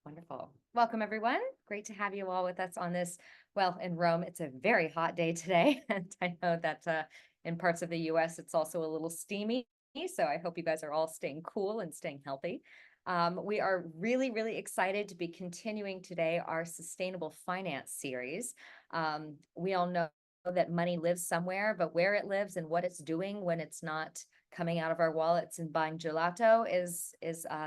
Wonderful. Welcome, everyone. Great to have you all with us on this. Well, in Rome, it's a very hot day today. And I know that in parts of the US, it's also a little steamy. So I hope you guys are all staying cool and staying healthy. We are really, really excited to be continuing today our sustainable finance series. We all know that money lives somewhere, but where it lives and what it's doing when it's not coming out of our wallets and buying gelato is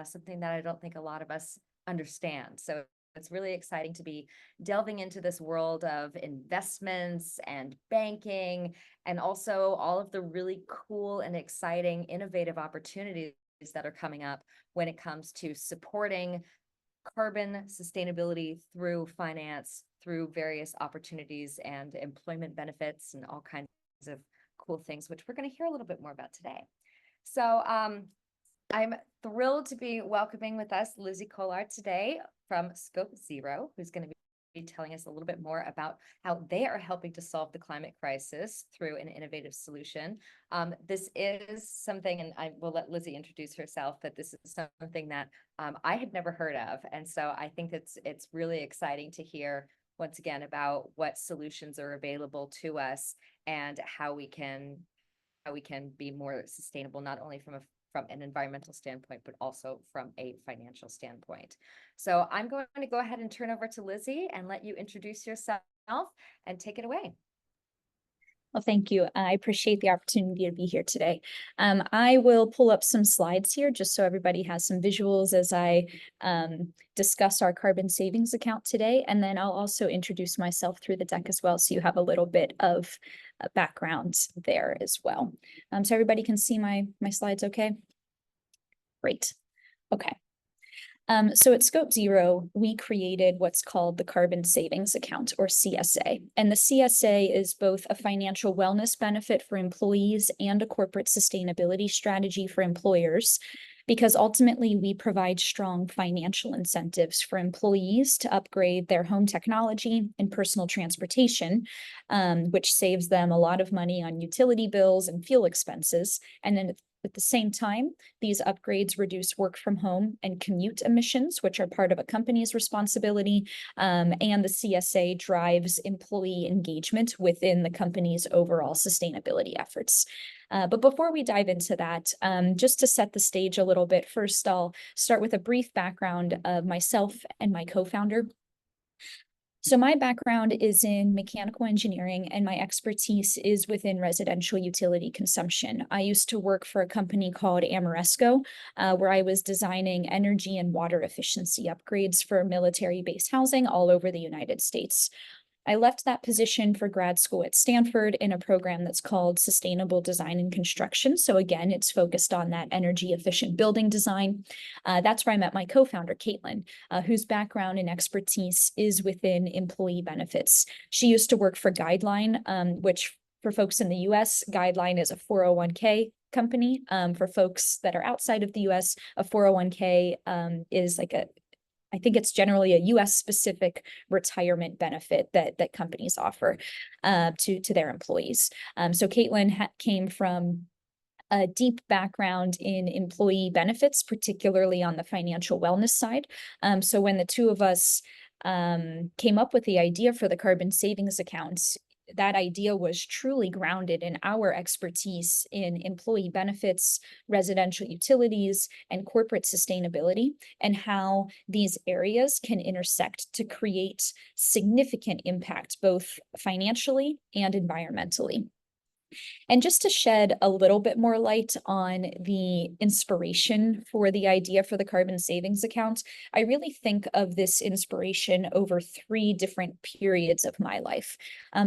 something that I don't think a lot of us understand. So it's really exciting to be delving into this world of investments and banking, and also all of the really cool and exciting, innovative opportunities that are coming up when it comes to supporting carbon sustainability through finance, through various opportunities and employment benefits, and all kinds of cool things, which we're going to hear a little bit more about today. So, I'm thrilled to be welcoming with us Lizzie Collard today from Scope Zero, who's going to be telling us a little bit more about how they are helping to solve the climate crisis through an innovative solution. This is something, and I will let Lizzie introduce herself, but this is something that I had never heard of. And so I think it's really exciting to hear once again about what solutions are available to us and how we can be more sustainable, not only from an environmental standpoint, but also from a financial standpoint. So I'm going to go ahead and turn over to Lizzie and let you introduce yourself and take it away. Well, thank you. I appreciate the opportunity to be here today. I will pull up some slides here just so everybody has some visuals as I discuss our carbon savings account today. And then I'll also introduce myself through the deck as well, so you have a little bit of background there as well. So everybody can see my slides okay? Great. Okay. So at Scope Zero, we created what's called the Carbon Savings Account, or CSA. And the CSA is both a financial wellness benefit for employees and a corporate sustainability strategy for employers, because ultimately we provide strong financial incentives for employees to upgrade their home technology and personal transportation, which saves them a lot of money on utility bills and fuel expenses. And then at the same time, these upgrades reduce work from home and commute emissions, which are part of a company's responsibility. And the CSA drives employee engagement within the company's overall sustainability efforts. But before we dive into that, just to set the stage a little bit, first I'll start with a brief background of myself and my co-founder. So my background is in mechanical engineering, and my expertise is within residential utility consumption. I used to work for a company called Ameresco, where I was designing energy and water efficiency upgrades for military base housing all over the United States. I left that position for grad school at Stanford in a program that's called Sustainable Design and Construction. So again, it's focused on that energy efficient building design. That's where I met my co-founder, Caitlin, whose background and expertise is within employee benefits. She used to work for Guideline, which for folks in the US, Guideline is a 401k company. For folks that are outside of the US, a 401k is like I think it's generally a US specific retirement benefit that companies offer to their employees. So Caitlin came from a deep background in employee benefits, particularly on the financial wellness side. So when the two of us came up with the idea for the carbon savings account, that idea was truly grounded in our expertise in employee benefits, residential utilities, and corporate sustainability, and how these areas can intersect to create significant impact, both financially and environmentally. And just to shed a little bit more light on the inspiration for the idea for the carbon savings account, I really think of this inspiration over 3 different periods of my life.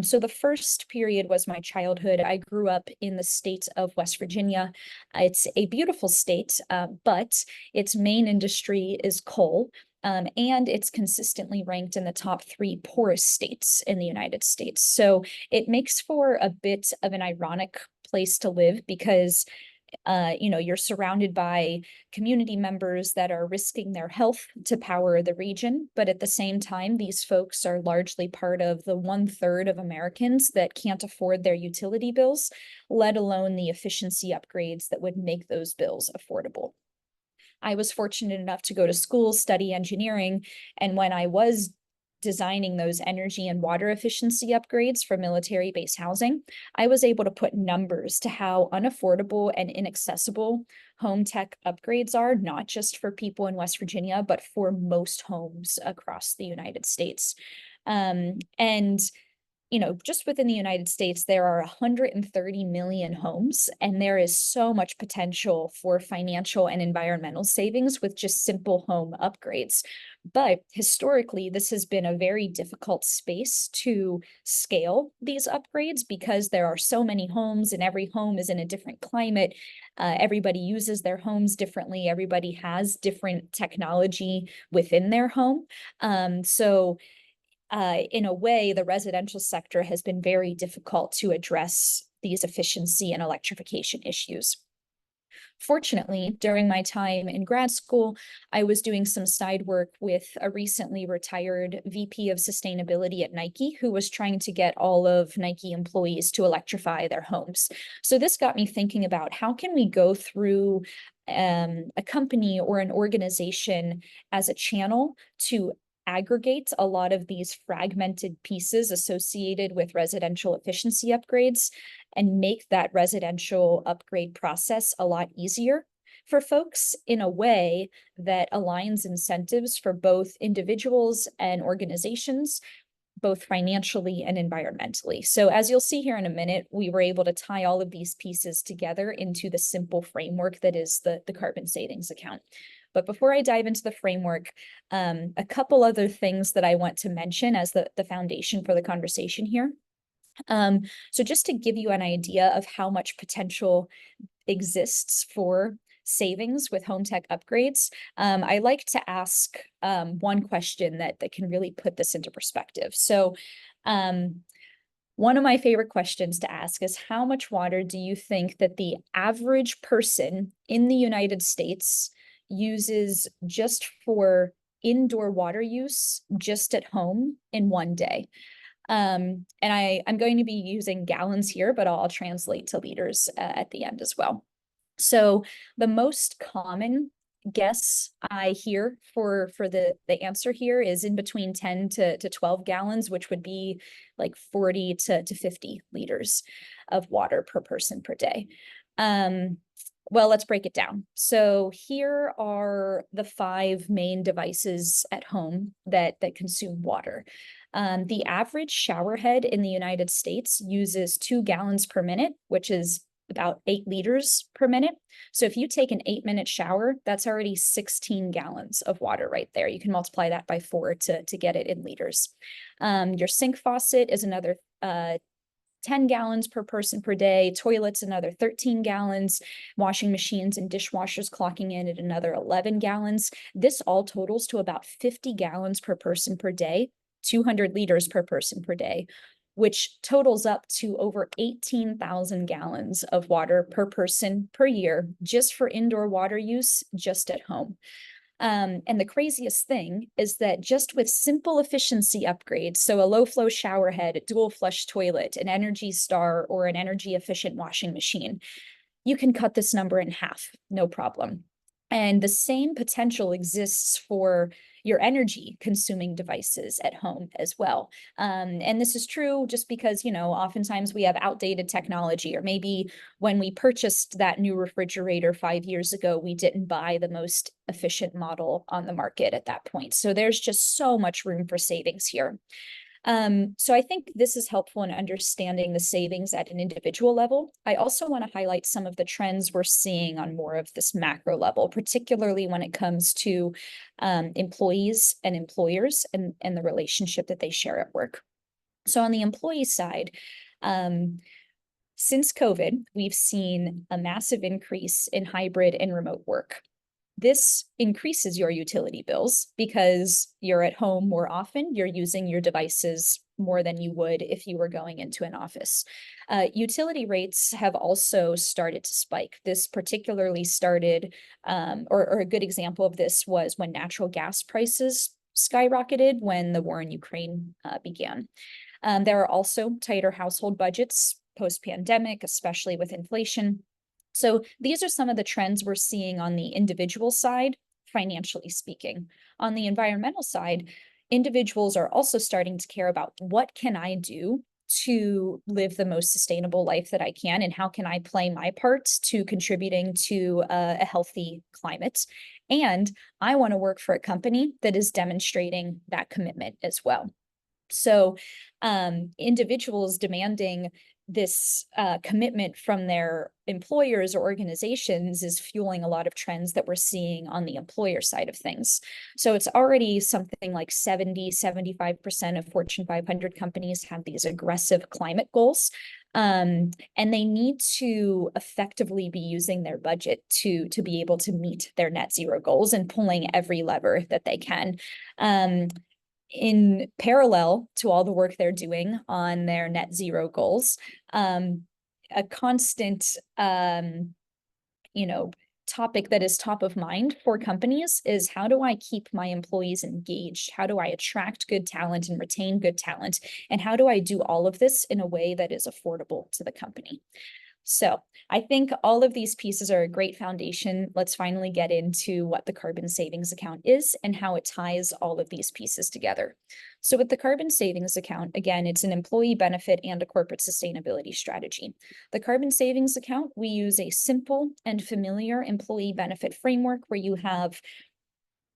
So the first period was my childhood. I grew up in the state of West Virginia. It's a beautiful state, but its main industry is coal. And it's consistently ranked in the top 3 poorest states in the United States. So it makes for a bit of an ironic place to live because you're surrounded by community members that are risking their health to power the region. But at the same time, these folks are largely part of the 1/3 of Americans that can't afford their utility bills, let alone the efficiency upgrades that would make those bills affordable. I was fortunate enough to go to school, study engineering, and when I was designing those energy and water efficiency upgrades for military base housing, I was able to put numbers to how unaffordable and inaccessible home tech upgrades are, not just for people in West Virginia, but for most homes across the United States. And just within the United States, there are 130 million homes, and there is so much potential for financial and environmental savings with just simple home upgrades. But historically, this has been a very difficult space to scale these upgrades because there are so many homes and every home is in a different climate. Everybody uses their homes differently. Everybody has different technology within their home. In a way, the residential sector has been very difficult to address these efficiency and electrification issues. Fortunately, during my time in grad school, I was doing some side work with a recently retired VP of sustainability at Nike, who was trying to get all of Nike employees to electrify their homes. So this got me thinking about how can we go through a company or an organization as a channel to aggregate a lot of these fragmented pieces associated with residential efficiency upgrades and make that residential upgrade process a lot easier for folks in a way that aligns incentives for both individuals and organizations, both financially and environmentally. So as you'll see here in a minute, we were able to tie all of these pieces together into the simple framework that is the carbon savings account. But before I dive into the framework, a couple other things that I want to mention as the foundation for the conversation here. So just to give you an idea of how much potential exists for savings with home tech upgrades, I like to ask one question that can really put this into perspective. So one of my favorite questions to ask is, how much water do you think that the average person in the United States uses just for indoor water use just at home in one day? And I'm going to be using gallons here, but I'll translate to liters at the end as well. So the most common guess I hear for the answer here is in between 10 to 12 gallons, which would be like 40 to 50 liters of water per person per day. Well, let's break it down. So here are the 5 main devices at home that consume water. The average shower head in the United States uses 2 gallons per minute, which is about 8 liters per minute. So if you take an 8-minute shower, that's already 16 gallons of water right there. You can multiply that by 4 to get it in liters. Your sink faucet is another 10 gallons per person per day, toilets another 13 gallons, washing machines and dishwashers clocking in at another 11 gallons. This all totals to about 50 gallons per person per day, 200 liters per person per day, which totals up to over 18,000 gallons of water per person per year, just for indoor water use, just at home. And the craziest thing is that just with simple efficiency upgrades, so a low flow shower head, a dual flush toilet, an Energy Star, or an energy efficient washing machine, you can cut this number in half, no problem. And the same potential exists for your energy consuming devices at home as well. And this is true just because, oftentimes we have outdated technology, or maybe when we purchased that new refrigerator 5 years ago, we didn't buy the most efficient model on the market at that point. So there's just so much room for savings here. So I think this is helpful in understanding the savings at an individual level. I also want to highlight some of the trends we're seeing on more of this macro level, particularly when it comes to employees and employers and the relationship that they share at work. So on the employee side, since COVID, we've seen a massive increase in hybrid and remote work. This increases your utility bills because you're at home more often, you're using your devices more than you would if you were going into an office. Utility rates have also started to spike. This particularly started, or a good example of this was when natural gas prices skyrocketed when the war in Ukraine began. There are also tighter household budgets post-pandemic, especially with inflation. So these are some of the trends we're seeing on the individual side, financially speaking. On the environmental side, individuals are also starting to care about what can I do to live the most sustainable life that I can, and how can I play my part to contributing to a healthy climate. And I want to work for a company that is demonstrating that commitment as well. So individuals demanding this commitment from their employers or organizations is fueling a lot of trends that we're seeing on the employer side of things. So it's already something like 75% of Fortune 500 companies have these aggressive climate goals. And they need to effectively be using their budget to be able to meet their net zero goals and pulling every lever that they can. In parallel to all the work they're doing on their net zero goals, a constant, topic that is top of mind for companies is, how do I keep my employees engaged? How do I attract good talent and retain good talent? And how do I do all of this in a way that is affordable to the company? So I think all of these pieces are a great foundation. Let's finally get into what the carbon savings account is and how it ties all of these pieces together. So with the carbon savings account, again, it's an employee benefit and a corporate sustainability strategy. The carbon savings account, we use a simple and familiar employee benefit framework where you have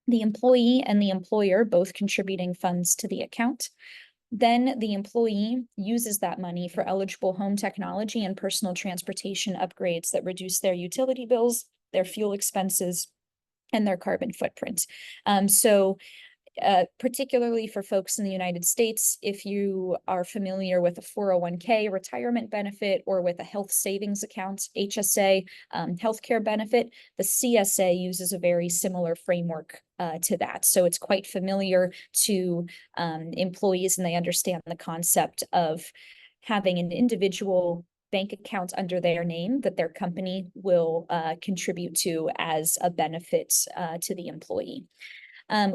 the employee and the employer both contributing funds to the account. Then the employee uses that money for eligible home technology and personal transportation upgrades that reduce their utility bills, their fuel expenses, and their carbon footprint. Particularly for folks in the United States, if you are familiar with a 401k retirement benefit or with a health savings account, HSA, healthcare benefit, the CSA uses a very similar framework to that. So it's quite familiar to employees, and they understand the concept of having an individual bank account under their name that their company will contribute to as a benefit to the employee.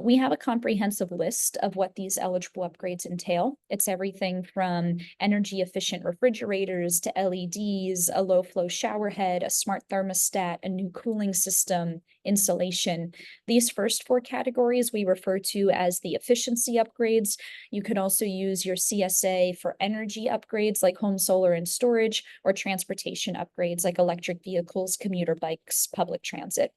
We have a comprehensive list of what these eligible upgrades entail. It's everything from energy efficient refrigerators to LEDs, a low flow shower head, a smart thermostat, a new cooling system, insulation. These first four categories we refer to as the efficiency upgrades. You could also use your CSA for energy upgrades like home solar and storage, or transportation upgrades like electric vehicles, commuter bikes, public transit.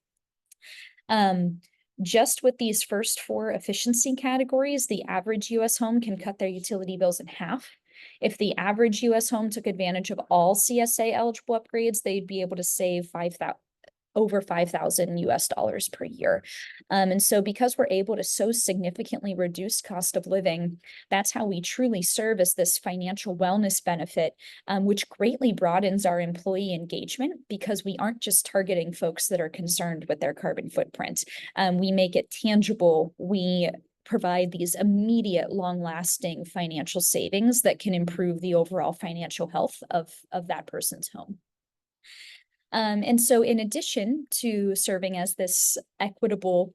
Just with these first four efficiency categories, the average US home can cut their utility bills in half. If the average US home took advantage of all CSA eligible upgrades, they'd be able to save over $5,000 per year. And so because we're able to so significantly reduce cost of living, that's how we truly serve as this financial wellness benefit, which greatly broadens our employee engagement, because we aren't just targeting folks that are concerned with their carbon footprint. We make it tangible. We provide these immediate, long-lasting financial savings that can improve the overall financial health of that person's home. And so in addition to serving as this equitable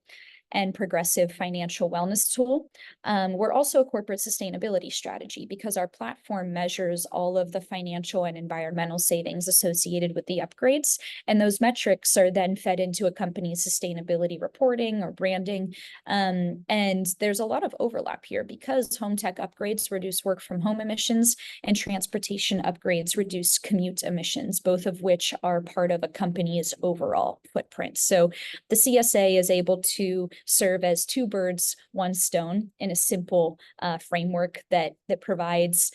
and progressive financial wellness tool, we're also a corporate sustainability strategy, because our platform measures all of the financial and environmental savings associated with the upgrades. And those metrics are then fed into a company's sustainability reporting or branding. And there's a lot of overlap here, because home tech upgrades reduce work from home emissions and transportation upgrades reduce commute emissions, both of which are part of a company's overall footprint. So the CSA is able to serve as two birds, one stone, in a simple framework that provides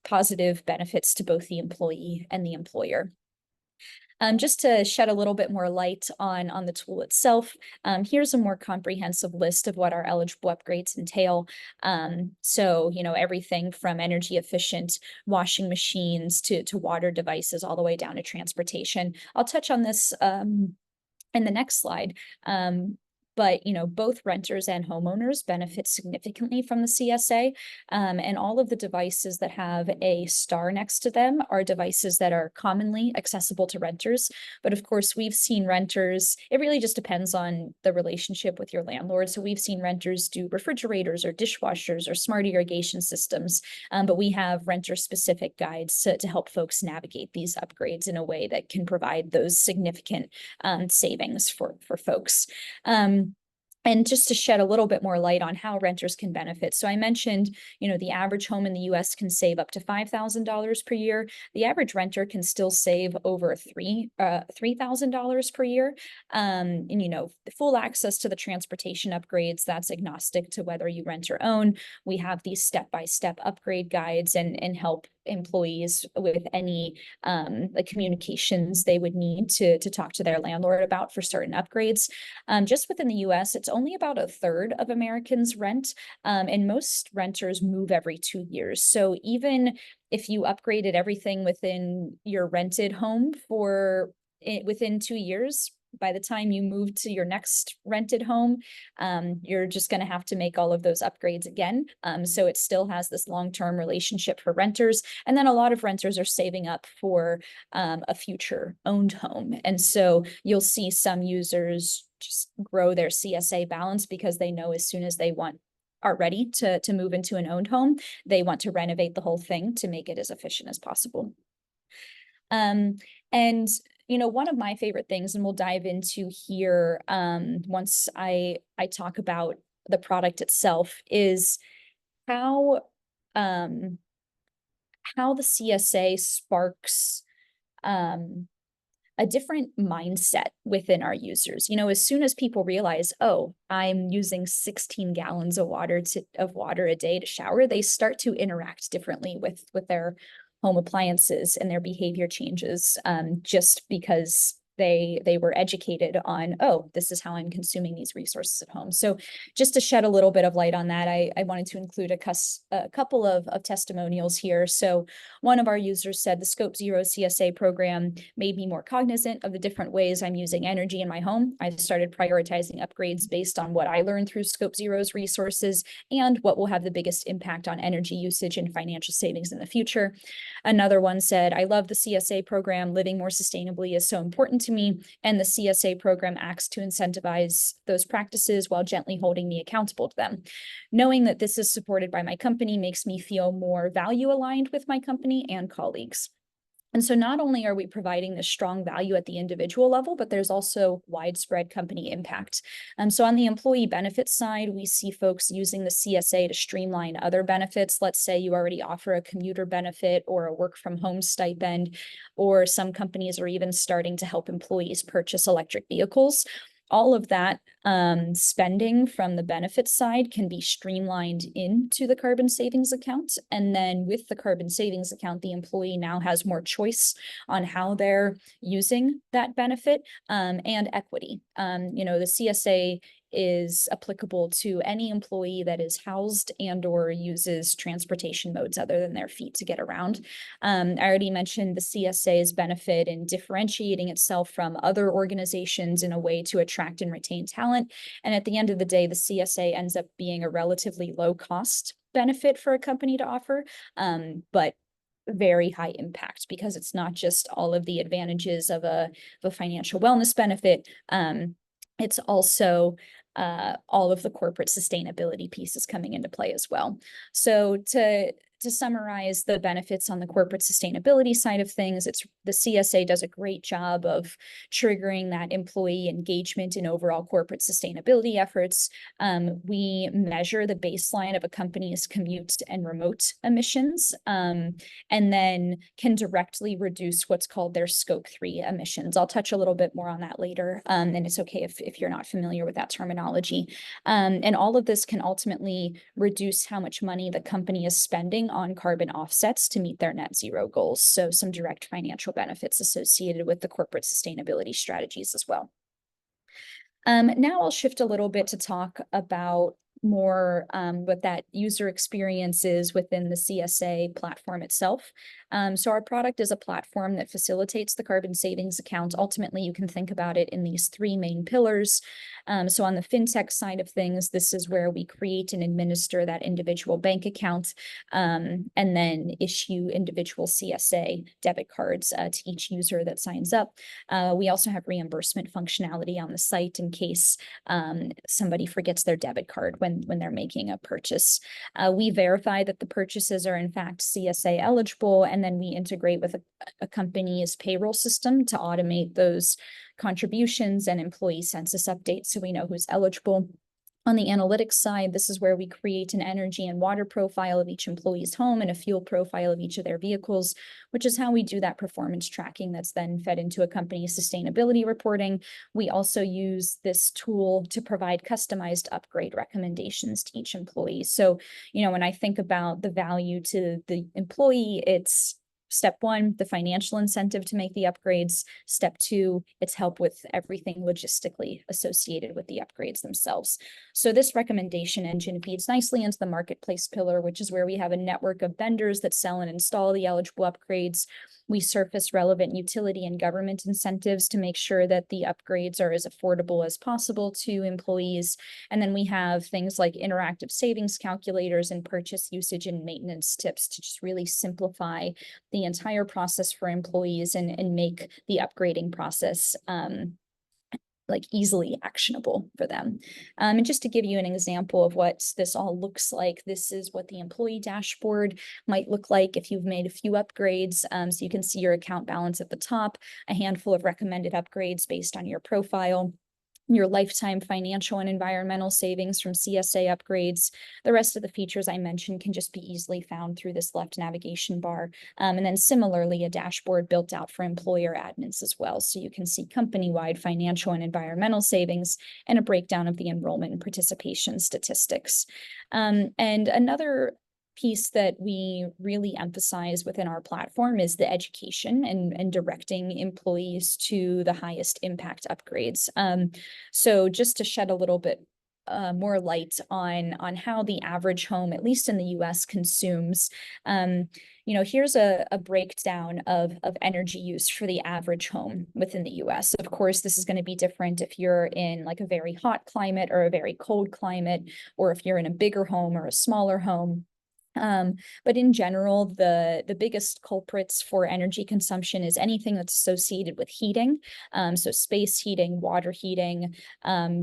positive benefits to both the employee and the employer. Just to shed a little bit more light on the tool itself, here's a more comprehensive list of what our eligible upgrades entail. So, everything from energy efficient washing machines to water devices, all the way down to transportation. I'll touch on this in the next slide. but, you know, both renters and homeowners benefit significantly from the CSA. And all of the devices that have a star next to them are devices that are commonly accessible to renters. But of course, we've seen renters, it really just depends on the relationship with your landlord. So we've seen renters do refrigerators or dishwashers or smart irrigation systems. But we have renter specific guides to help folks navigate these upgrades in a way that can provide those significant savings for folks. And just to shed a little bit more light on how renters can benefit. So I mentioned, you know, the average home in the US can save up to $5,000 per year. The average renter can still save over $3,000 per year. And, you know, full access to the transportation upgrades, that's agnostic to whether you rent or own. We have these step-by-step upgrade guides and help employees with any like communications they would need to talk to their landlord about for certain upgrades. Just within the US, it's only about a third of Americans rent, and most renters move every 2 years. So even if you upgraded everything within your rented home within 2 years, by the time you move to your next rented home, you're just going to have to make all of those upgrades again. So it still has this long-term relationship for renters. And then a lot of renters are saving up for a future owned home. And so you'll see some users just grow their CSA balance because they know as soon as they are ready to move into an owned home, they want to renovate the whole thing to make it as efficient as possible. And you know, one of my favorite things, and we'll dive into here once I talk about the product itself, is how the CSA sparks a different mindset within our users. You know, as soon as people realize, oh, I'm using 16 gallons of water a day to shower, they start to interact differently with their home appliances, and their behavior changes just because they were educated on, oh, this is how I'm consuming these resources at home. So just to shed a little bit of light on that, I wanted to include a couple of testimonials here. So one of our users said the Scope Zero CSA program made me more cognizant of the different ways I'm using energy in my home. I started prioritizing upgrades based on what I learned through Scope Zero's resources and what will have the biggest impact on energy usage and financial savings in the future. Another one said, I love the CSA program. Living more sustainably is so important to me, and the CSA program acts to incentivize those practices while gently holding me accountable to them. Knowing that this is supported by my company makes me feel more value aligned with my company and colleagues. And so not only are we providing this strong value at the individual level, but there's also widespread company impact. So on the employee benefits side, we see folks using the CSA to streamline other benefits. Let's say you already offer a commuter benefit or a work from home stipend, or some companies are even starting to help employees purchase electric vehicles. All of that spending from the benefits side can be streamlined into the carbon savings account. And then with the carbon savings account, the employee now has more choice on how they're using that benefit and equity. You know, the CSA is applicable to any employee that is housed and or uses transportation modes other than their feet to get around. I already mentioned the CSA's benefit in differentiating itself from other organizations in a way to attract and retain talent. And at the end of the day, the CSA ends up being a relatively low cost benefit for a company to offer, but very high impact because it's not just all of the advantages of a financial wellness benefit. It's also all of the corporate sustainability pieces coming into play as well. So to summarize the benefits on the corporate sustainability side of things, the CSA does a great job of triggering that employee engagement in overall corporate sustainability efforts. We measure the baseline of a company's commute and remote emissions, and then can directly reduce what's called their Scope 3 emissions. I'll touch a little bit more on that later, and it's okay if you're not familiar with that terminology. And all of this can ultimately reduce how much money the company is spending on carbon offsets to meet their net zero goals. So some direct financial benefits associated with the corporate sustainability strategies as well. Now I'll shift a little bit to talk about more what that user experience is within the CSA platform itself. So our product is a platform that facilitates the carbon savings account. Ultimately, you can think about it in these three main pillars. So on the fintech side of things, this is where we create and administer that individual bank account, and then issue individual CSA debit cards to each user that signs up. We also have reimbursement functionality on the site in case somebody forgets their debit card when they're making a purchase. We verify that the purchases are in fact CSA eligible, and then we integrate with a company's payroll system to automate those contributions and employee census updates so we know who's eligible. On the analytics side, this is where we create an energy and water profile of each employee's home and a fuel profile of each of their vehicles, which is how we do that performance tracking that's then fed into a company's sustainability reporting. We also use this tool to provide customized upgrade recommendations to each employee. So, when I think about the value to the employee, it's step one, the financial incentive to make the upgrades. Step two, it's help with everything logistically associated with the upgrades themselves. So this recommendation engine feeds nicely into the marketplace pillar, which is where we have a network of vendors that sell and install the eligible upgrades. We surface relevant utility and government incentives to make sure that the upgrades are as affordable as possible to employees. And then we have things like interactive savings calculators and purchase usage and maintenance tips to just really simplify the entire process for employees and make the upgrading process easily actionable for them. And just to give you an example of what this all looks like, this is what the employee dashboard might look like if you've made a few upgrades. So you can see your account balance at the top, a handful of recommended upgrades based on your profile, your lifetime financial and environmental savings from CSA upgrades. The rest of the features I mentioned can just be easily found through this left navigation bar. And then similarly, a dashboard built out for employer admins as well. So you can see company-wide financial and environmental savings and a breakdown of the enrollment and participation statistics. And another piece that we really emphasize within our platform is the education and directing employees to the highest impact upgrades. So just to shed a little bit more light on how the average home, at least in the US, consumes. Here's a breakdown of energy use for the average home within the US. Of course, this is going to be different if you're in like a very hot climate or a very cold climate, or if you're in a bigger home or a smaller home. But in general, the biggest culprits for energy consumption is anything that's associated with heating. So space heating, water heating,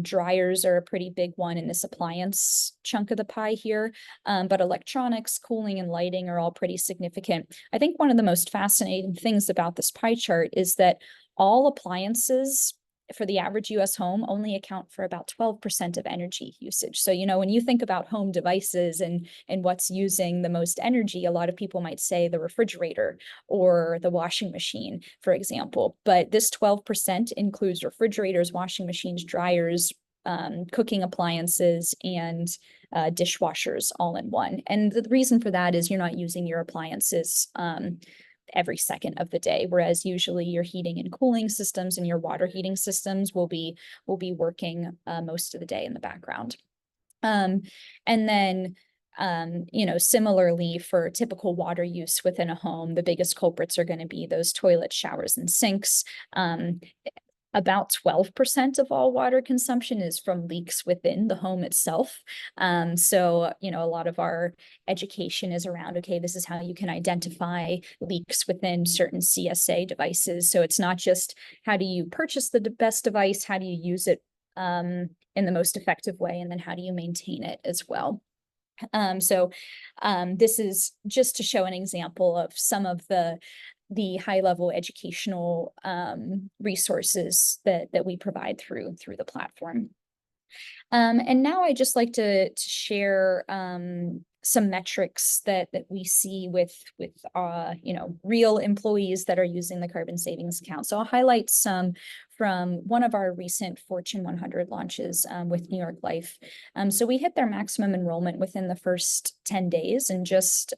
dryers are a pretty big one in this appliance chunk of the pie here. But electronics, cooling, and lighting are all pretty significant. I think one of the most fascinating things about this pie chart is that all appliances for the average US home only account for about 12% of energy usage. So, when you think about home devices and what's using the most energy, a lot of people might say the refrigerator or the washing machine, for example. But this 12% includes refrigerators, washing machines, dryers, cooking appliances, and dishwashers all in one. And the reason for that is you're not using your appliances every second of the day, whereas usually your heating and cooling systems and your water heating systems will be working most of the day in the background. And then similarly for typical water use within a home, the biggest culprits are going to be those toilets, showers, and sinks. About 12% of all water consumption is from leaks within the home itself. So, a lot of our education is around, okay, this is how you can identify leaks within certain CSA devices. So it's not just how do you purchase the best device, how do you use it in the most effective way, and then how do you maintain it as well. So this is just to show an example of some of the high-level educational resources that we provide through the platform. And now I'd just like to share some metrics that we see with real employees that are using the carbon savings account. So I'll highlight some from one of our recent Fortune 100 launches with New York Life. So we hit their maximum enrollment within the first 10 days, and just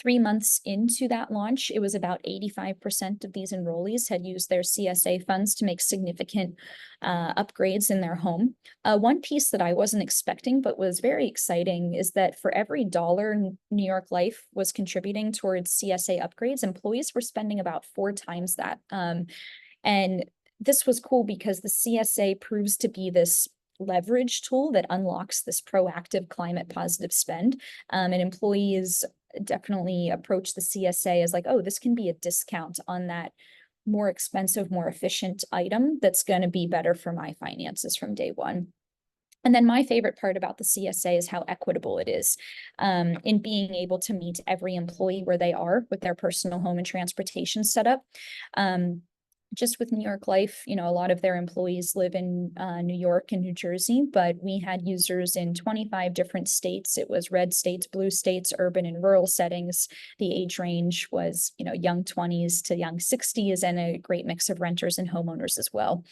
3 months into that launch, it was about 85% of these enrollees had used their CSA funds to make significant upgrades in their home. One piece that I wasn't expecting but was very exciting is that for every dollar New York Life was contributing towards CSA upgrades, employees were spending about 4 times that. And this was cool because the CSA proves to be this leverage tool that unlocks this proactive climate positive spend. And employees definitely approach the CSA as like, oh, this can be a discount on that more expensive, more efficient item that's going to be better for my finances from day one. And then my favorite part about the CSA is how equitable it is in being able to meet every employee where they are with their personal home and transportation setup. Just with New York Life, you know, a lot of their employees live in New York and New Jersey, but we had users in 25 different states. It was red states, blue states, urban and rural settings. The age range was, you know, young 20s to young 60s, and a great mix of renters and homeowners as well.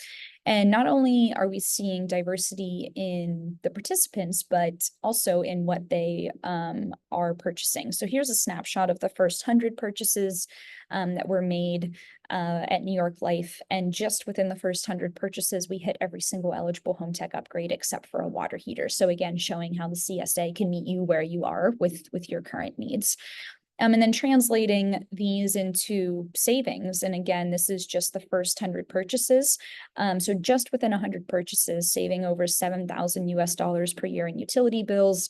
And not only are we seeing diversity in the participants, but also in what they are purchasing. So here's a snapshot of the first 100 purchases that were made at New York Life. And just within the first 100 purchases, we hit every single eligible home tech upgrade except for a water heater. So again, showing how the CSA can meet you where you are with your current needs. And then translating these into savings. And again, this is just the first 100 purchases. So just within 100 purchases, saving over 7,000 US dollars per year in utility bills,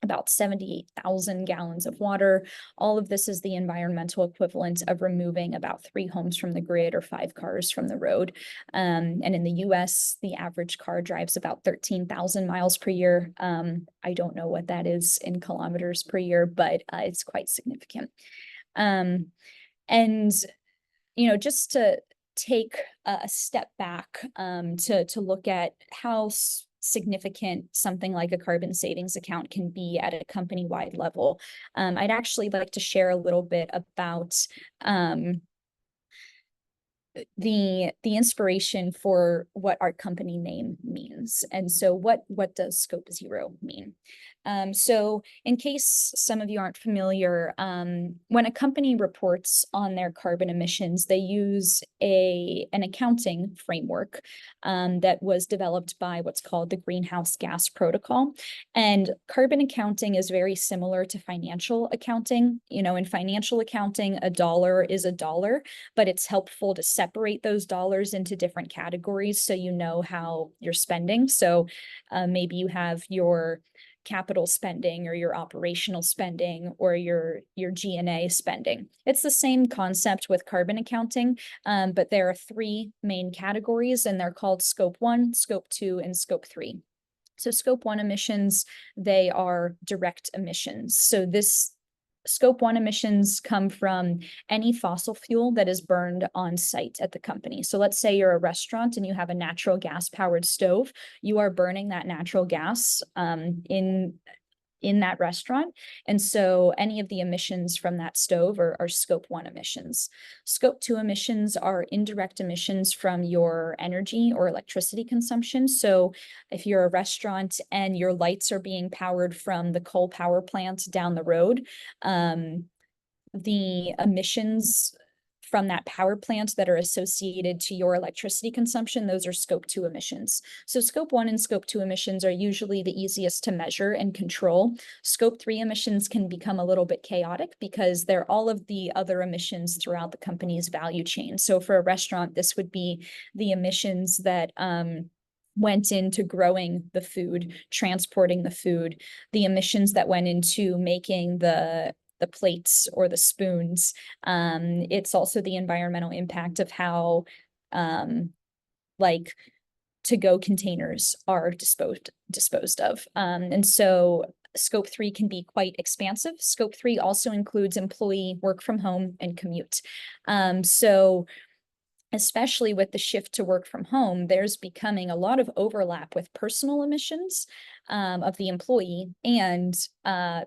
about 78,000 gallons of water. All of this is the environmental equivalent of removing about 3 homes from the grid or 5 cars from the road. And in the US, the average car drives about 13,000 miles per year. I don't know what that is in kilometers per year, but it's quite significant. And, you know, just to take a step back to look at how significant something like a carbon savings account can be at a company-wide level. I'd actually like to share a little bit about the inspiration for what our company name means. And so what does Scope Zero mean? So in case some of you aren't familiar, when a company reports on their carbon emissions, they use an accounting framework that was developed by what's called the Greenhouse Gas Protocol. And carbon accounting is very similar to financial accounting. You know, in financial accounting, a dollar is a dollar, but it's helpful to separate those dollars into different categories so you know how you're spending. So maybe you have your capital spending or your operational spending or your G&A spending. It's the same concept with carbon accounting, but there are 3 main categories, and they're called Scope 1, Scope 2, and Scope 3. So Scope 1 emissions, they are direct emissions. So this Scope 1 emissions come from any fossil fuel that is burned on site at the company. So let's say you're a restaurant and you have a natural gas powered stove. You are burning that natural gas in that restaurant. And so any of the emissions from that stove are Scope 1 emissions. Scope 2 emissions are indirect emissions from your energy or electricity consumption. So if you're a restaurant and your lights are being powered from the coal power plant down the road, the emissions from that power plant that are associated to your electricity consumption, those are Scope 2 emissions. So Scope 1 and Scope 2 emissions are usually the easiest to measure and control. Scope 3 emissions can become a little bit chaotic because they're all of the other emissions throughout the company's value chain. So for a restaurant, this would be the emissions that went into growing the food, transporting the food, the emissions that went into making the plates or the spoons. It's also the environmental impact of how like to-go containers are disposed of. And so Scope 3 can be quite expansive. Scope 3 also includes employee work from home and commute. So especially with the shift to work from home, there's becoming a lot of overlap with personal emissions of the employee and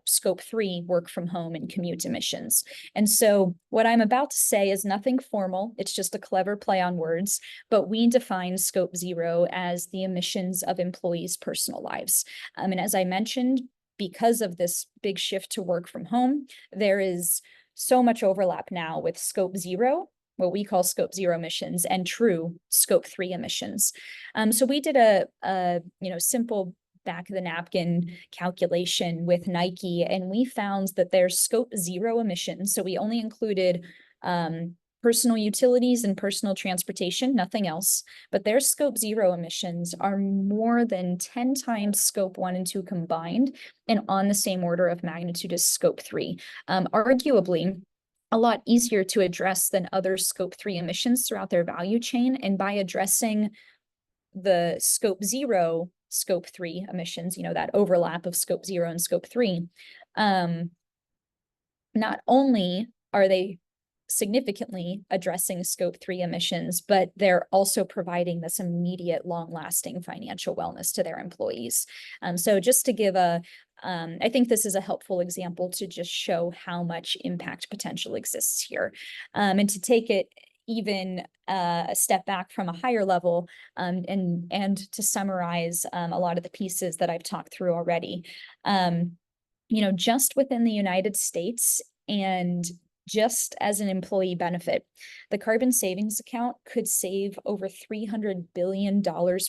Scope 3 work from home and commute emissions. And so what I'm about to say is nothing formal. It's just a clever play on words, but we define Scope 0 as the emissions of employees' personal lives. And as I mentioned, because of this big shift to work from home, there is so much overlap now with scope 0, what we call scope 0 emissions, and true scope 3 emissions. So we did a simple back of the napkin calculation with Nike, and we found that their scope 0 emissions, so we only included personal utilities and personal transportation, nothing else, but their scope 0 emissions are more than 10 times scope 1 and 2 combined, and on the same order of magnitude as scope 3. Arguably, a lot easier to address than other scope 3 emissions throughout their value chain. And by addressing the scope 0, scope 3 emissions, that overlap of scope 0 and scope 3, not only are they significantly addressing scope 3 emissions, but they're also providing this immediate long-lasting financial wellness to their employees. So just to give I think this is a helpful example to just show how much impact potential exists here. And to take it even a step back from a higher level, and to summarize a lot of the pieces that I've talked through already. Just within the United States, and just as an employee benefit, the carbon savings account could save over $300 billion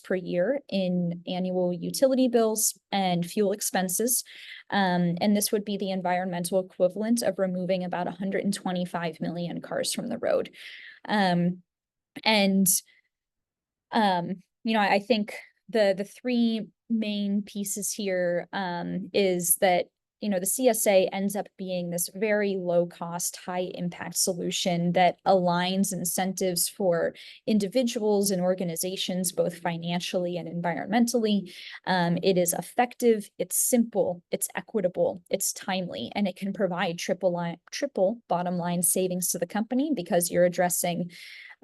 per year in annual utility bills and fuel expenses. And this would be the environmental equivalent of removing about 125 million cars from the road. I think the three main pieces here is that the CSA ends up being this very low cost, high impact solution that aligns incentives for individuals and organizations, both financially and environmentally. It is effective, it's simple, it's equitable, it's timely, and it can provide triple bottom line savings to the company because you're addressing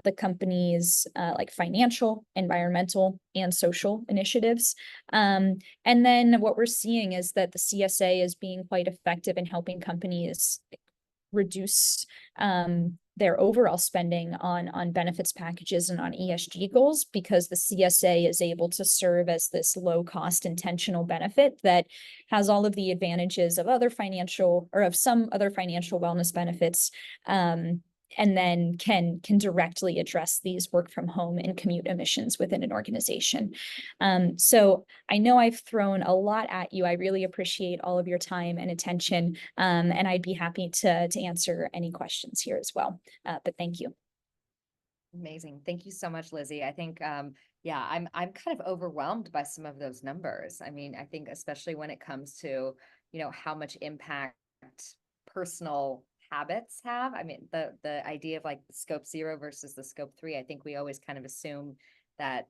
the company's like financial, environmental, and social initiatives. And then what we're seeing is that the CSA is being quite effective in helping companies reduce their overall spending on benefits packages and on ESG goals, because the CSA is able to serve as this low cost intentional benefit that has all of the advantages of some other financial wellness benefits, and then can directly address these work from home and commute emissions within an organization. So I know I've thrown a lot at you. I really appreciate all of your time and attention, and I'd be happy to answer any questions here as well. But thank you. Amazing. Thank you so much, Lizzie. I think, I'm kind of overwhelmed by some of those numbers. I mean, I think especially when it comes to, how much impact personal habits have. I mean, the idea of like the scope 0 versus the scope 3, I think we always kind of assume that,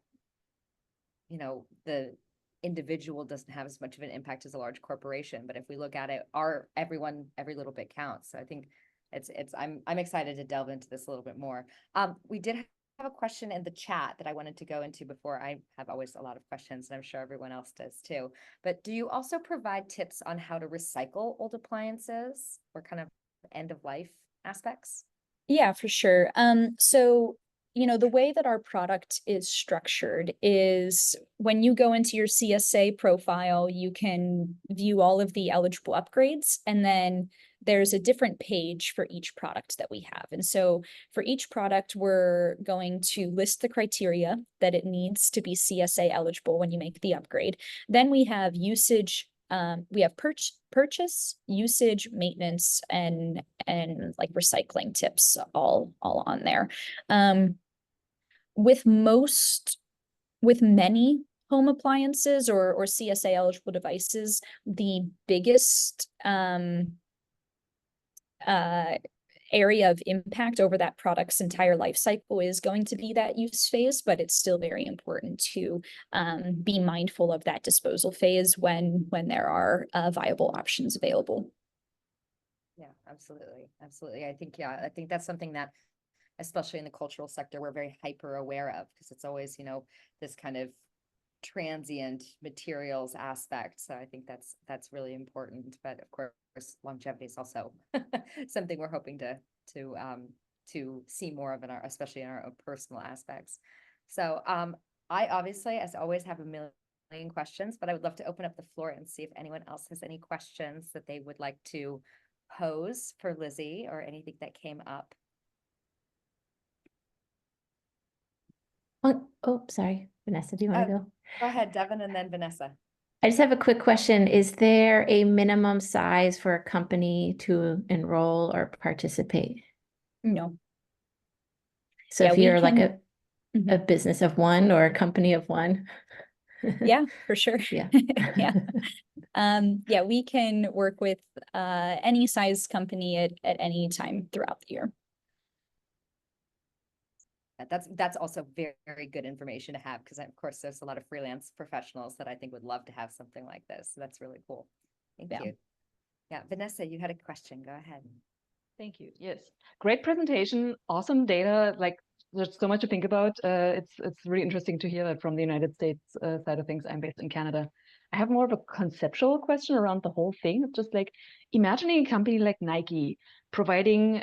the individual doesn't have as much of an impact as a large corporation. But if we look at it, every little bit counts. So I think I'm excited to delve into this a little bit more. We did have a question in the chat that I wanted to go into before. I have always a lot of questions, and I'm sure everyone else does too. But do you also provide tips on how to recycle old appliances or kind of end of life aspects? Yeah, for sure. So, the way that our product is structured is when you go into your CSA profile, you can view all of the eligible upgrades, and then there's a different page for each product that we have. And so for each product, we're going to list the criteria that it needs to be CSA eligible when you make the upgrade. Then we have usage. We have purchase, usage, maintenance, and like recycling tips all on there. With many home appliances or CSA eligible devices, the biggest area of impact over that product's entire life cycle is going to be that use phase, but it's still very important to be mindful of that disposal phase when there are viable options available. Yeah, absolutely. Absolutely. I think that's something that, especially in the cultural sector, we're very hyper aware of, because it's always, this kind of transient materials aspect. So I think that's really important. But of course, longevity is also something we're hoping to see more of especially in our own personal aspects. So I obviously, as always, have a million million questions, but I would love to open up the floor and see if anyone else has any questions that they would like to pose for Lizzie or anything that came up. Oh, sorry. Vanessa, do you want to go? Go ahead, Devin, and then Vanessa. I just have a quick question. Is there a minimum size for a company to enroll or participate? No. So Yeah, if we you're like can- a business of one or a company of one? Yeah, for sure. Yeah. Yeah. Yeah, we can work with any size company at any time throughout the year. That's also very, very good information to have, because of course there's a lot of freelance professionals that I think would love to have something like this. So that's really cool. Thank Yeah. you. Yeah, Vanessa, you had a question. Go ahead. Thank you. Yes. Great presentation. Awesome data. Like there's so much to think about. It's really interesting to hear that from the United States side of things. I'm based in Canada. I have more of a conceptual question around the whole thing. It's just like imagining a company like Nike providing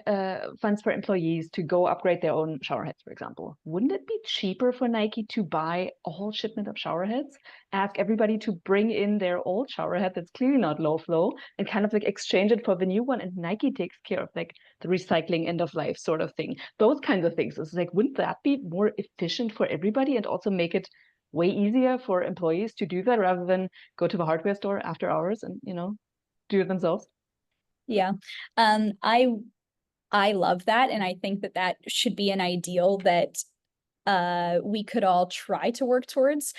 funds for employees to go upgrade their own shower heads, for example. Wouldn't it be cheaper for Nike to buy a whole shipment of shower heads, ask everybody to bring in their old shower head that's clearly not low flow, and kind of like exchange it for the new one, and Nike takes care of like the recycling end of life sort of thing? Those kinds of things. It's like, wouldn't that be more efficient for everybody and also make it way easier for employees to do that rather than go to the hardware store after hours and, you know, do it themselves? Yeah. I love that, and I think that that should be an ideal that we could all try to work towards.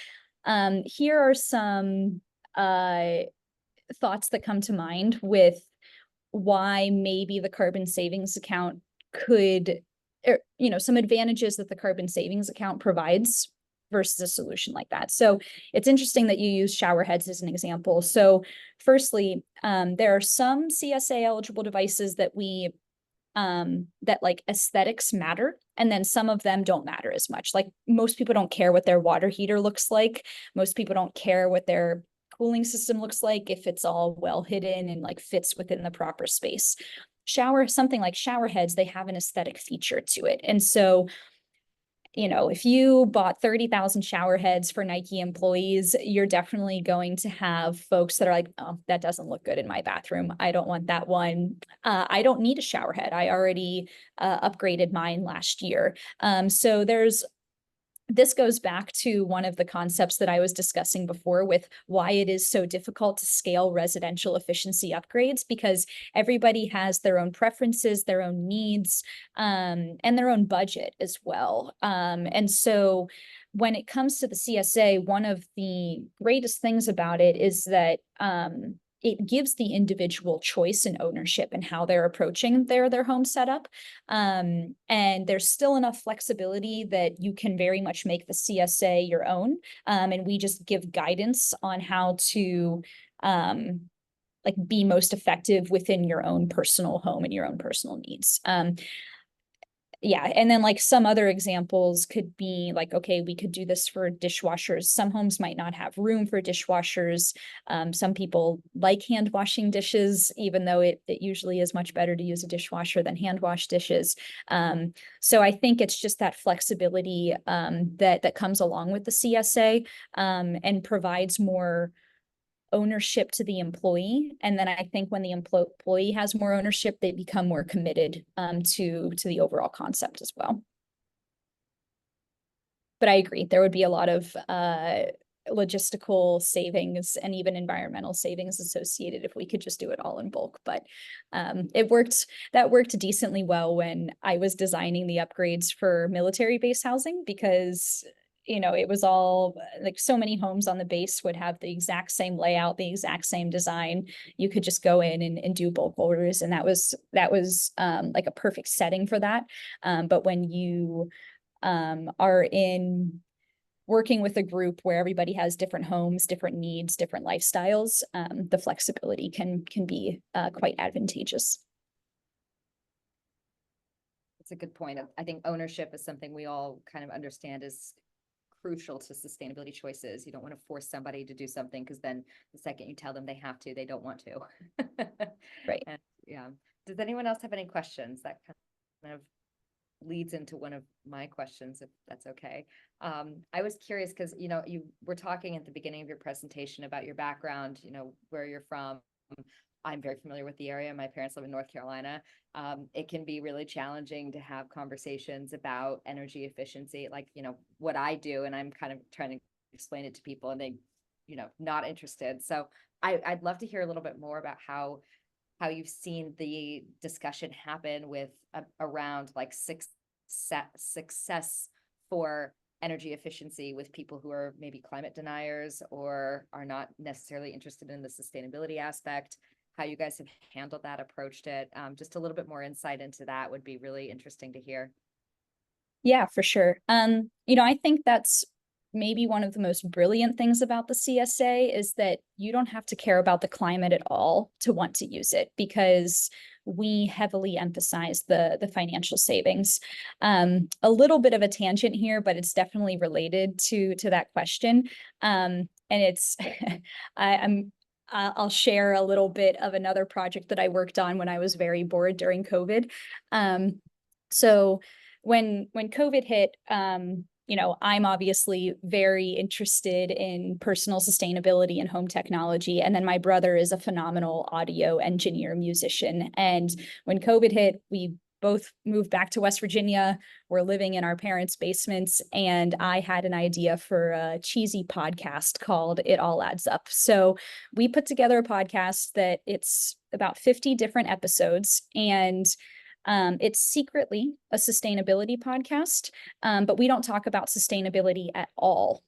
Here are some thoughts that come to mind with why maybe the carbon savings account could, you know, some advantages that the carbon savings account provides versus a solution like that. So it's interesting that you use shower heads as an example. So firstly, there are some CSA eligible devices that that like aesthetics matter, and then some of them don't matter as much. Like most people don't care what their water heater looks like. Most people don't care what their cooling system looks like if it's all well hidden and like fits within the proper space. Something like shower heads, they have an aesthetic feature to it. And so, you know, if you bought 30,000 shower heads for Nike employees, you're definitely going to have folks that are like, oh, that doesn't look good in my bathroom. I don't want that one. I don't need a shower head. I already upgraded mine last year. So this goes back to one of the concepts that I was discussing before with why it is so difficult to scale residential efficiency upgrades, because everybody has their own preferences, their own needs, and their own budget as well. And so when it comes to the CSA, one of the greatest things about it is that it gives the individual choice and ownership in how they're approaching their home setup. And there's still enough flexibility that you can very much make the CSA your own. And we just give guidance on how to like be most effective within your own personal home and your own personal needs. Yeah, and then like some other examples could be like, okay, we could do this for dishwashers. Some homes might not have room for dishwashers. Some people like hand washing dishes, even though it usually is much better to use a dishwasher than hand wash dishes. So I think it's just that flexibility that comes along with the CSA and provides more ownership to the employee. And then I think when the employee has more ownership, they become more committed to the overall concept as well. But I agree, there would be a lot of logistical savings and even environmental savings associated if we could just do it all in bulk. But that worked decently well when I was designing the upgrades for military base housing, because you know, it was all like so many homes on the base would have the exact same layout, the exact same design. You could just go in and do bulk orders. And that was like a perfect setting for that. But when you are in working with a group where everybody has different homes, different needs, different lifestyles, the flexibility can be quite advantageous. That's a good point. I think ownership is something we all kind of understand is crucial to sustainability choices. You don't want to force somebody to do something, because then the second you tell them they have to, they don't want to. Right. And, yeah. Does anyone else have any questions that kind of leads into one of my questions, if that's okay. I was curious because, you know, you were talking at the beginning of your presentation about your background, you know, where you're from. I'm very familiar with the area. My parents live in North Carolina. It can be really challenging to have conversations about energy efficiency, like, you know, what I do, and I'm kind of trying to explain it to people and they, you know, not interested. So I'd love to hear a little bit more about how you've seen the discussion happen with around like success for energy efficiency with people who are maybe climate deniers or are not necessarily interested in the sustainability aspect, how you guys have handled that, approached it. Just a little bit more insight into that would be really interesting to hear. Yeah, for sure. You know, I think that's maybe one of the most brilliant things about the CSA is that you don't have to care about the climate at all to want to use it, because we heavily emphasize the financial savings. A little bit of a tangent here, but it's definitely related to that question. And it's I'll share a little bit of another project that I worked on when I was very bored during COVID. So when COVID hit, you know, I'm obviously very interested in personal sustainability and home technology. And then my brother is a phenomenal audio engineer, musician. And when COVID hit, we both moved back to West Virginia. We're living in our parents' basements. And I had an idea for a cheesy podcast called It All Adds Up. So we put together a podcast that it's about 50 different episodes, and it's secretly a sustainability podcast, but we don't talk about sustainability at all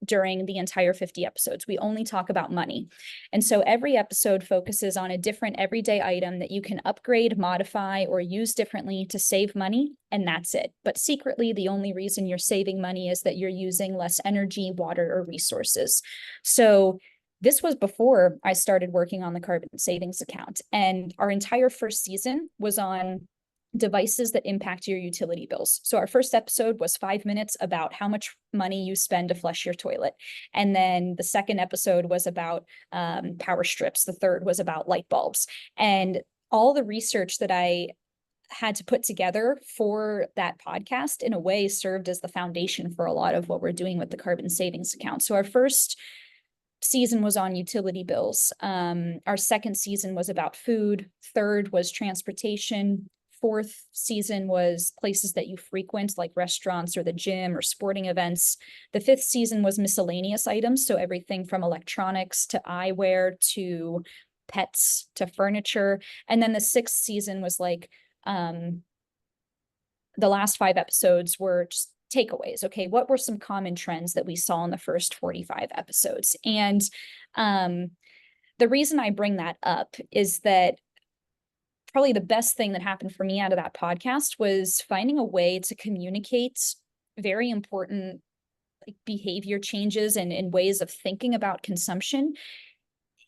during the entire 50 episodes. We only talk about money. And so every episode focuses on a different everyday item that you can upgrade, modify, or use differently to save money, and that's it. But secretly, the only reason you're saving money is that you're using less energy, water, or resources. So this was before I started working on the carbon savings account, and our entire first season was on devices that impact your utility bills. So our first episode was 5 minutes about how much money you spend to flush your toilet. And then the second episode was about power strips. The third was about light bulbs. And all the research that I had to put together for that podcast in a way served as the foundation for a lot of what we're doing with the carbon savings account. So our first season was on utility bills. Our second season was about food. Third was transportation. Fourth season was places that you frequent, like restaurants or the gym or sporting events. The fifth season was miscellaneous items. So everything from electronics to eyewear to pets to furniture. And then the sixth season was like, the last 5 episodes were just takeaways. Okay, what were some common trends that we saw in the first 45 episodes? And the reason I bring that up is that probably the best thing that happened for me out of that podcast was finding a way to communicate very important behavior changes and ways of thinking about consumption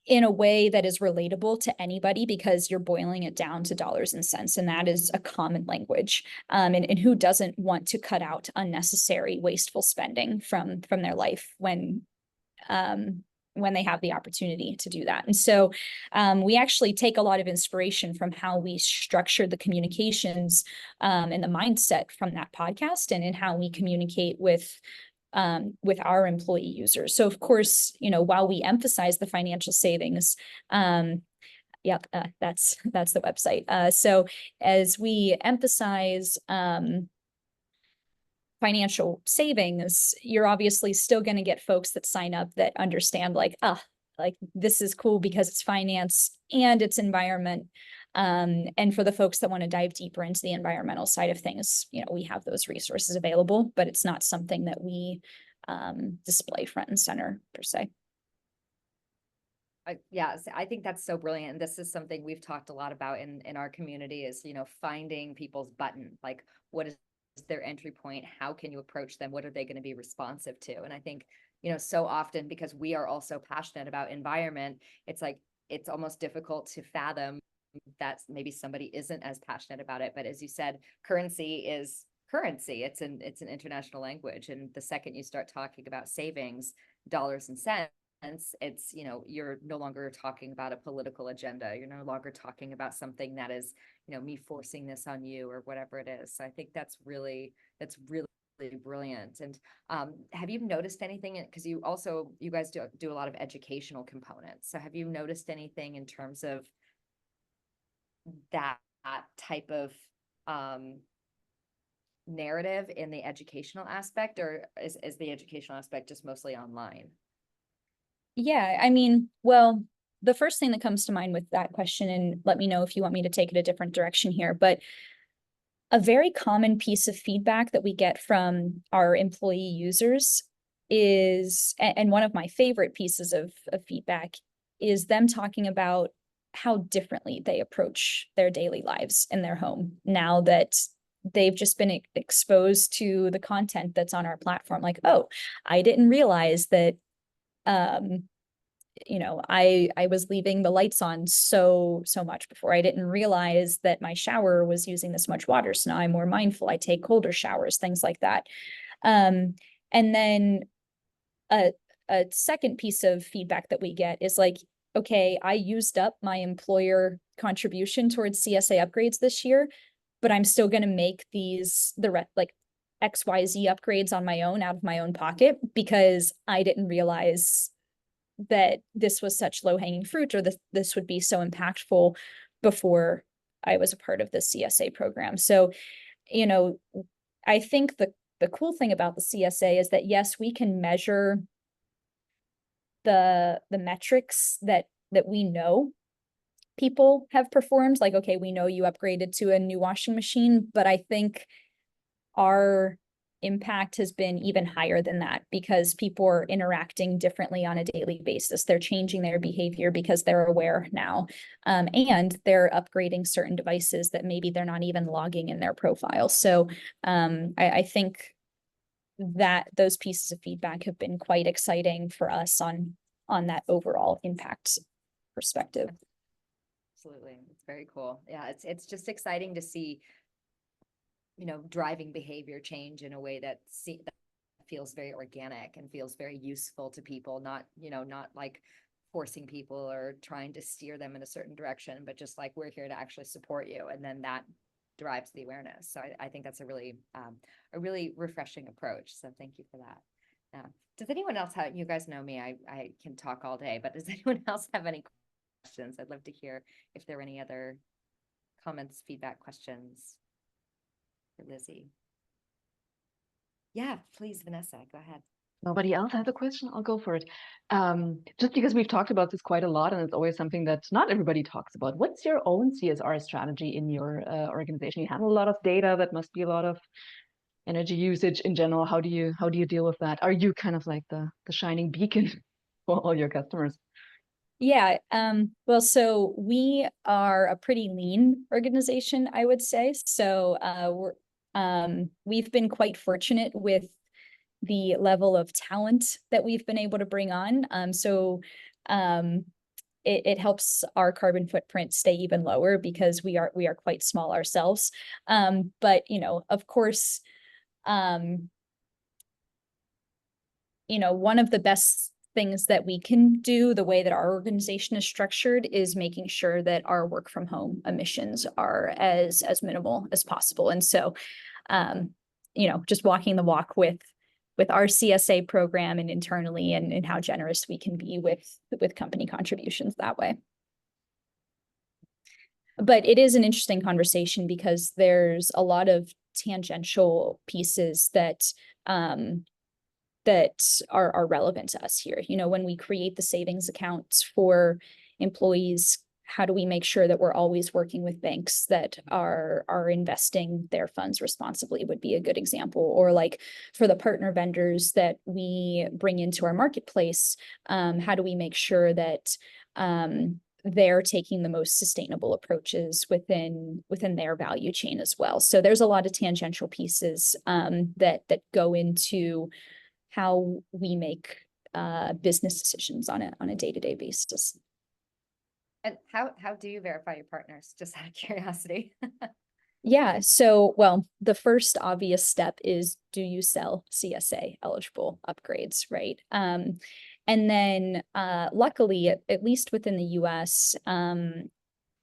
in a way that is relatable to anybody, because you're boiling it down to dollars and cents, and that is a common language. And who doesn't want to cut out unnecessary, wasteful spending from their life when they have the opportunity to do that? And so we actually take a lot of inspiration from how we structured the communications and the mindset from that podcast, and in how we communicate with our employee users. So of course, you know, while we emphasize the financial savings, that's the website. So as we emphasize financial savings, you're obviously still going to get folks that sign up that understand like this is cool because it's finance and it's environment. And for the folks that want to dive deeper into the environmental side of things, you know, we have those resources available, but it's not something that we display front and center per se. I think that's so brilliant. And this is something we've talked a lot about in our community is, you know, finding people's button, like what is their entry point? How can you approach them? What are they going to be responsive to? And I think, you know, so often because we are also passionate about environment, it's like, it's almost difficult to fathom that maybe somebody isn't as passionate about it. But as you said, currency is currency. It's an international language. And the second you start talking about savings, dollars and cents, it's, you're no longer talking about a political agenda. You're no longer talking about something that is, me forcing this on you or whatever it is. So I think that's really brilliant. And have you noticed anything? Because you guys do a lot of educational components. So have you noticed anything in terms of that type of narrative in the educational aspect, or is the educational aspect just mostly online? Yeah, I mean, well, the first thing that comes to mind with that question, and let me know if you want me to take it a different direction here, but a very common piece of feedback that we get from our employee users is, and one of my favorite pieces of feedback is them talking about how differently they approach their daily lives in their home now that they've just been exposed to the content that's on our platform. Like, oh, I didn't realize that I was leaving the lights on so much before. I didn't realize that my shower was using this much water. So now I'm more mindful. I take colder showers, things like that. And then a second piece of feedback that we get is like, okay, I used up my employer contribution towards CSA upgrades this year, but I'm still going to make like XYZ upgrades on my own out of my own pocket because I didn't realize that this was such low-hanging fruit, or this would be so impactful before I was a part of the CSA program. So, I think the cool thing about the CSA is that, yes, we can measure the metrics that we know people have performed. Like, okay, we know you upgraded to a new washing machine, but I think our impact has been even higher than that because people are interacting differently on a daily basis. They're changing their behavior because they're aware now. And they're upgrading certain devices that maybe they're not even logging in their profile. So I think that those pieces of feedback have been quite exciting for us on that overall impact perspective. Absolutely. It's very cool. Yeah, it's just exciting to see driving behavior change in a way that feels very organic and feels very useful to people, not like forcing people or trying to steer them in a certain direction, but just like, we're here to actually support you. And then that drives the awareness. So I think that's a really refreshing approach. So thank you for that. Does anyone else have, you guys know me, I can talk all day, but does anyone else have any questions? I'd love to hear if there are any other comments, feedback, questions. Lizzie. Yeah, please, Vanessa, go ahead. Nobody else has a question? I'll go for it. Just because we've talked about this quite a lot, and it's always something that not everybody talks about. What's your own CSR strategy in your organization? You have a lot of data, that must be a lot of energy usage in general. How do you deal with that? Are you kind of like the shining beacon for all your customers? Yeah, well, so we are a pretty lean organization, I would say. So we've been quite fortunate with the level of talent that we've been able to bring on. It helps our carbon footprint stay even lower because we are quite small ourselves. But of course, one of the best things that we can do, the way that our organization is structured, is making sure that our work from home emissions are as minimal as possible. And so, just walking the walk with our CSA program and internally, and how generous we can be with company contributions that way. But it is an interesting conversation because there's a lot of tangential pieces that are relevant to us here. When we create the savings accounts for employees, how do we make sure that we're always working with banks that are investing their funds responsibly would be a good example. Or like for the partner vendors that we bring into our marketplace, how do we make sure that they're taking the most sustainable approaches within their value chain as well. So there's a lot of tangential pieces that go into how we make business decisions on a day-to-day basis. And how do you verify your partners? Just out of curiosity. Yeah, so, well, the first obvious step is, do you sell CSA eligible upgrades, right? And then luckily, at least within the US,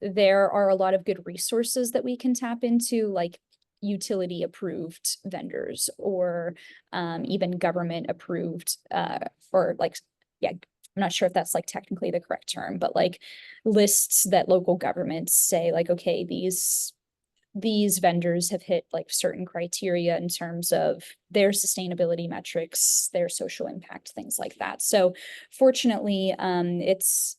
there are a lot of good resources that we can tap into, like utility approved vendors or even government approved or like, yeah, I'm not sure if that's like technically the correct term, but like lists that local governments say like, okay, these vendors have hit like certain criteria in terms of their sustainability metrics, their social impact, things like that. So fortunately, it's,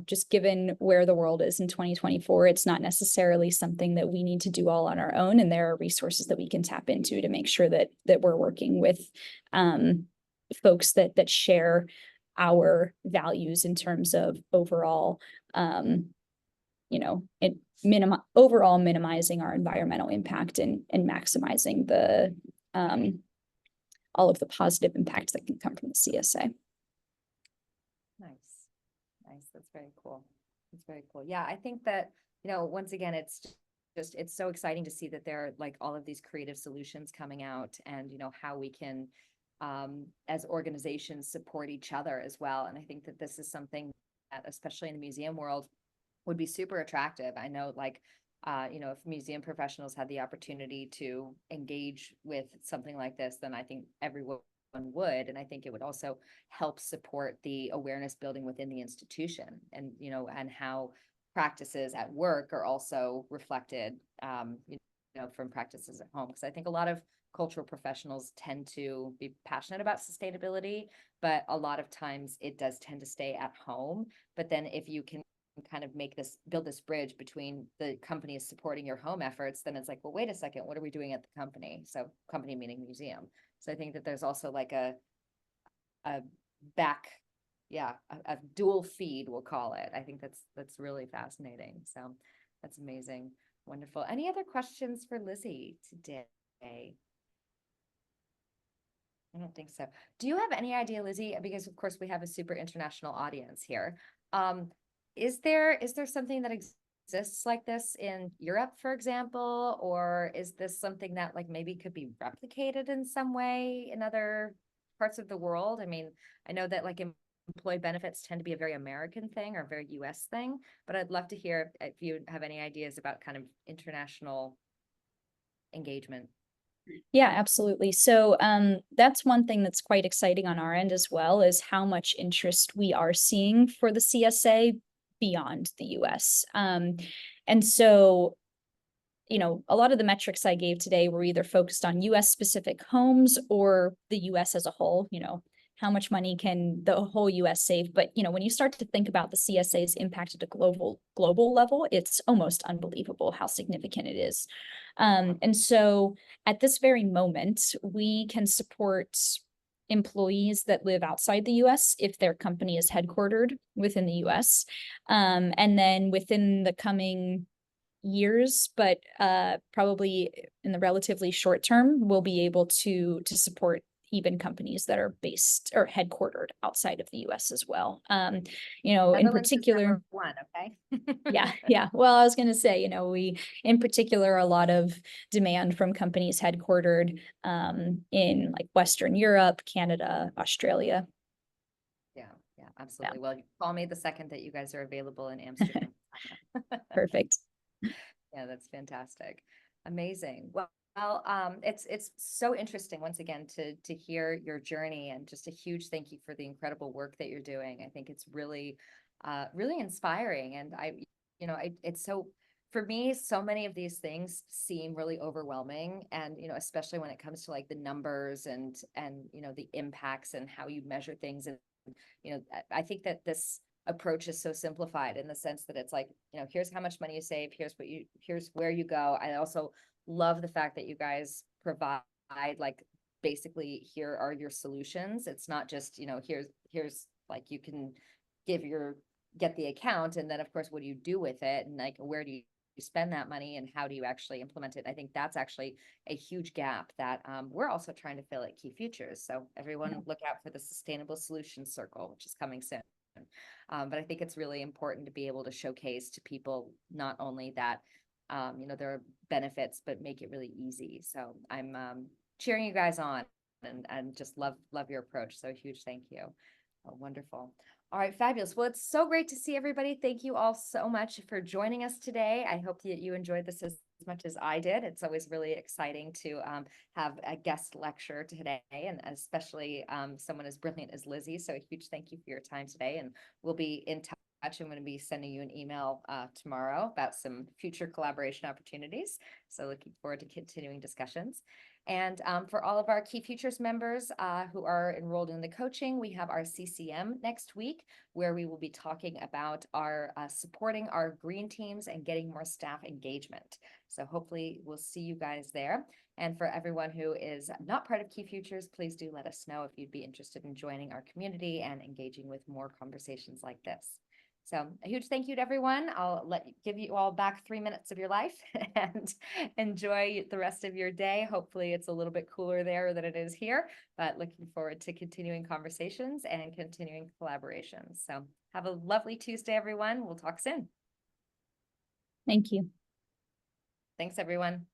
just given where the world is in 2024, it's not necessarily something that we need to do all on our own. And there are resources that we can tap into to make sure that we're working with folks that share our values in terms of overall, overall minimizing our environmental impact and maximizing the all of the positive impacts that can come from the CSA. Nice. That's very cool. That's very cool. Yeah, I think that, once again, it's so exciting to see that there are like all of these creative solutions coming out and, how we can, as organizations, support each other as well. And I think that this is something that, especially in the museum world, would be super attractive. I know like, if museum professionals had the opportunity to engage with something like this, then I think everyone would. And I think it would also help support the awareness building within the institution and, and how practices at work are also reflected, from practices at home. Because I think a lot of cultural professionals tend to be passionate about sustainability, but a lot of times it does tend to stay at home. But then if you can kind of build this bridge between the companies supporting your home efforts, then it's like, well, wait a second, what are we doing at the company? So company meaning museum. So I think that there's also like a dual feed, we'll call it. I think that's really fascinating. So that's amazing. Wonderful. Any other questions for Lizzie today? I don't think so. Do you have any idea, Lizzie, because of course we have a super international audience here. Is there something that exists like this in Europe, for example, or is this something that like maybe could be replicated in some way in other parts of the world? I mean, I know that like employee benefits tend to be a very American thing or a very US thing, but I'd love to hear if you have any ideas about kind of international engagement. Yeah, absolutely. So that's one thing that's quite exciting on our end as well, is how much interest we are seeing for the CSA beyond the US. And so, a lot of the metrics I gave today were either focused on US specific homes or the US as a whole, how much money can the whole US save? But, when you start to think about the CSA's impact at a global level, it's almost unbelievable how significant it is. And so at this very moment, we can support employees that live outside the US if their company is headquartered within the US. And then within the coming years, but probably in the relatively short term, we'll be able to support even companies that are based or headquartered outside of the US as well. In Netherlands is particular, number one, okay? yeah. Well, I was going to say, we, in particular, a lot of demand from companies headquartered in like Western Europe, Canada, Australia. Yeah, absolutely. Well, you call me the second that you guys are available in Amsterdam. Perfect. Yeah, that's fantastic. Amazing. Well, it's so interesting once again to hear your journey, and just a huge thank you for the incredible work that you're doing. I think it's really really inspiring, and it's so, for me, so many of these things seem really overwhelming, and especially when it comes to like the numbers and the impacts and how you measure things. And I think that this approach is so simplified in the sense that it's like, here's how much money you save, here's where you go. I also love the fact that you guys provide like, basically, here are your solutions. It's not just, here's like, you can get the account, and then of course, what do you do with it? And like, where do you spend that money, and how do you actually implement it? I think that's actually a huge gap that we're also trying to fill at Key Futures. So everyone look out for the Sustainable Solutions Circle, which is coming soon. But I think it's really important to be able to showcase to people not only that there are benefits, but make it really easy. So I'm cheering you guys on, and just love your approach. So huge thank you. Oh, wonderful. All right, fabulous. Well, it's so great to see everybody. Thank you all so much for joining us today. I hope that you enjoyed this as much as I did. It's always really exciting to have a guest lecture today, and especially someone as brilliant as Lizzie. So a huge thank you for your time today, and we'll be in touch. I'm going to be sending you an email tomorrow about some future collaboration opportunities. So looking forward to continuing discussions. And for all of our Key Futures members who are enrolled in the coaching, we have our CCM next week, where we will be talking about our supporting our green teams and getting more staff engagement. So hopefully we'll see you guys there. And for everyone who is not part of Key Futures, please do let us know if you'd be interested in joining our community and engaging with more conversations like this. So a huge thank you to everyone. I'll give you all back 3 minutes of your life and enjoy the rest of your day. Hopefully it's a little bit cooler there than it is here, but looking forward to continuing conversations and continuing collaborations. So have a lovely Tuesday, everyone. We'll talk soon. Thank you. Thanks, everyone.